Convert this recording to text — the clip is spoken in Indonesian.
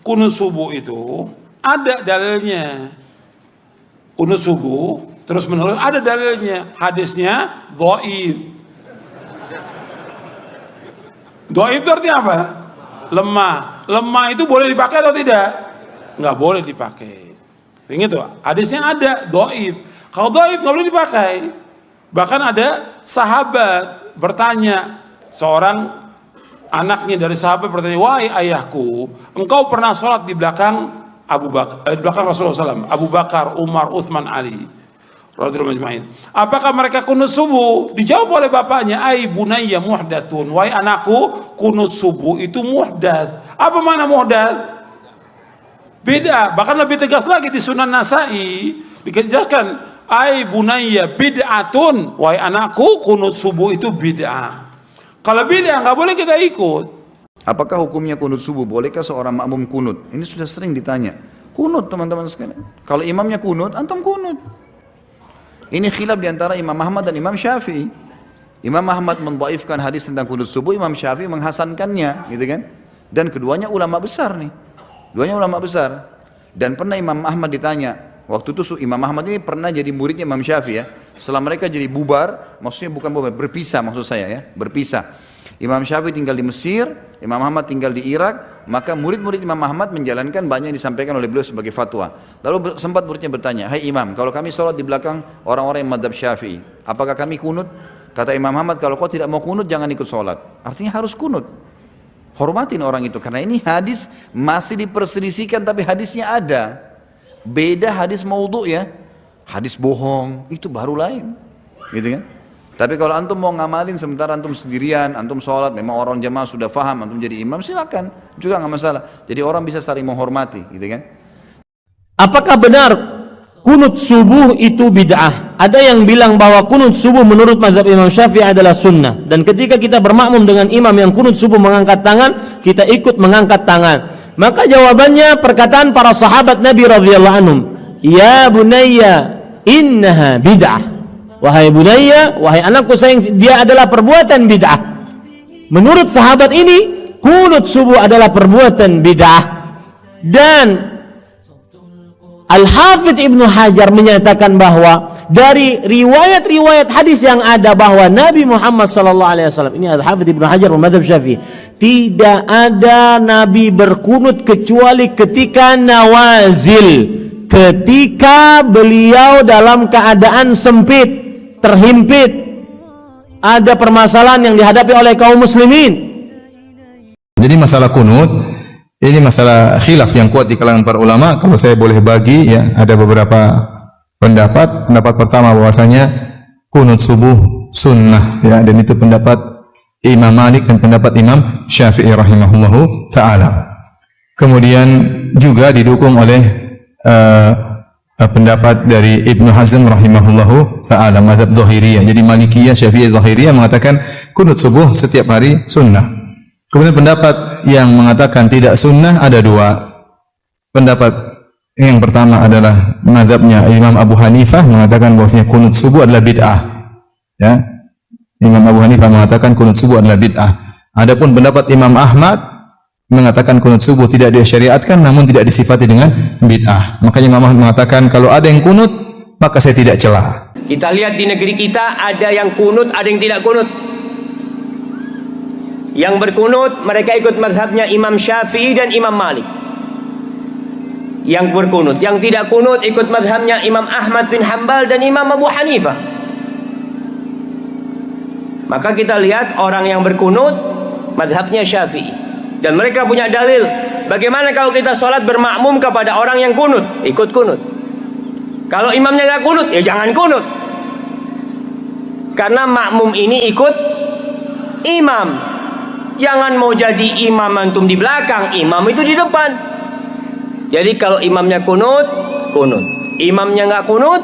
kunut subuh itu ada dalilnya. Kunut subuh terus menerus ada dalilnya. Hadisnya dhaif. Dhaif itu artinya apa? Lemah. Lemah itu boleh dipakai atau tidak? Nggak boleh dipakai. Ingat tuh, hadisnya ada dhaif. Kalau dhaif nggak boleh dipakai. Bahkan ada sahabat bertanya, seorang anaknya dari sahabat bertanya, wahai ayahku, engkau pernah sholat di belakang di belakang Rasulullah SAW, Abu Bakar, Umar, Uthman, Ali, radhiyallahu ajma'in. Apakah mereka kunut subuh? Dijawab oleh bapaknya, ai bunayya muhdatsun, wahai anakku, kunut subuh itu muhdats. Apa makna muhdats? Beda. Bahkan lebih tegas lagi di Sunan Nasa'i dijelaskan, ai bunayya bid'atun, wahai anakku, kunut subuh itu bid'ah. Kalau bid'ah nggak boleh kita ikut. Apakah hukumnya kunut subuh? Bolehkah seorang makmum kunut? Ini sudah sering ditanya. Kunut teman-teman sekalian. Kalau imamnya kunut, antum kunut. Ini khilaf diantara Imam Ahmad dan Imam Syafi'i. Imam Ahmad mendhaifkan hadis tentang kunut subuh, Imam Syafi'i menghasankannya, gitu kan? Dan keduanya ulama besar nih. Keduanya ulama besar. Dan pernah Imam Ahmad ditanya, waktu itu Imam Ahmad ini pernah jadi muridnya Imam Syafi'i ya. Setelah mereka jadi bubar, maksudnya bukan bubar, berpisah maksud saya ya, berpisah. Imam Syafi'i tinggal di Mesir, Imam Ahmad tinggal di Irak, maka murid-murid Imam Ahmad menjalankan banyak yang disampaikan oleh beliau sebagai fatwa. Lalu sempat muridnya bertanya, hai Imam, kalau kami sholat di belakang orang-orang yang madhab Syafi'i, apakah kami kunut? Kata Imam Ahmad, kalau kau tidak mau kunut, jangan ikut sholat. Artinya harus kunut. Hormatin orang itu, karena ini hadis masih diperselisihkan, tapi hadisnya ada. Beda hadis maudhu ya, hadis bohong, itu baru lain. Gitu kan? Tapi kalau antum mau ngamalin sementara antum sendirian, antum sholat, memang orang jamaah sudah faham, antum jadi imam, silakan, juga nggak masalah. Jadi orang bisa saling menghormati, gitu kan? Apakah benar kunut subuh itu bid'ah? Ada yang bilang bahwa kunut subuh menurut mazhab Imam Syafi'i adalah sunnah. Dan ketika kita bermakmum dengan imam yang kunut subuh mengangkat tangan, kita ikut mengangkat tangan. Maka jawabannya perkataan para sahabat Nabi radhiyallahu anhum, ya bunayya innaha bid'ah. Wahai bunayya, wahai anakku sayang, dia adalah perbuatan bid'ah. Menurut sahabat ini, kunut subuh adalah perbuatan bid'ah. Dan Al-Hafidh Ibnu Hajar menyatakan bahwa dari riwayat-riwayat hadis yang ada bahwa Nabi Muhammad SAW, ini Al-Hafidh Ibnu Hajar mazhab Syafi'i, tidak ada Nabi berkunut kecuali ketika nawazil, ketika beliau dalam keadaan sempit, terhimpit, ada permasalahan yang dihadapi oleh kaum muslimin. Jadi masalah kunut ini masalah khilaf yang kuat di kalangan para ulama. Kalau saya boleh bagi ya, ada beberapa pendapat. Pendapat pertama bahwasanya kunut subuh sunnah ya, dan itu pendapat Imam Malik dan pendapat Imam Syafi'i rahimahullahu taala. Kemudian juga didukung oleh pendapat dari Ibnu Hazm rahimahullahu ta'ala, mazhab Zahiriyah. Jadi Malikiyah, Syafi'iyah, Zahiriyah mengatakan kunut subuh setiap hari sunnah. Kemudian pendapat yang mengatakan tidak sunnah ada dua. Pendapat yang pertama adalah mazhabnya Imam Abu Hanifah, mengatakan bahwasanya kunut subuh adalah bid'ah. Ya. Imam Abu Hanifah mengatakan kunut subuh adalah bid'ah. Adapun pendapat Imam Ahmad mengatakan kunut subuh tidak disyariatkan, namun tidak disifati dengan bid'ah. Makanya Imam Ahmad mengatakan kalau ada yang kunut, maka saya tidak celah. Kita lihat di negeri kita ada yang kunut, ada yang tidak kunut. Yang berkunut mereka ikut mazhabnya Imam Syafi'i dan Imam Malik. Yang berkunut, yang tidak kunut ikut mazhabnya Imam Ahmad bin Hanbal dan Imam Abu Hanifah. Maka kita lihat orang yang berkunut mazhabnya Syafi'i, dan mereka punya dalil. Bagaimana kalau kita sholat bermakmum kepada orang yang kunut? Ikut kunut. Kalau imamnya nggak kunut, ya jangan kunut. Karena makmum ini ikut imam. Jangan mau jadi imam antum di belakang, imam itu di depan. Jadi kalau imamnya kunut, kunut. Imamnya nggak kunut,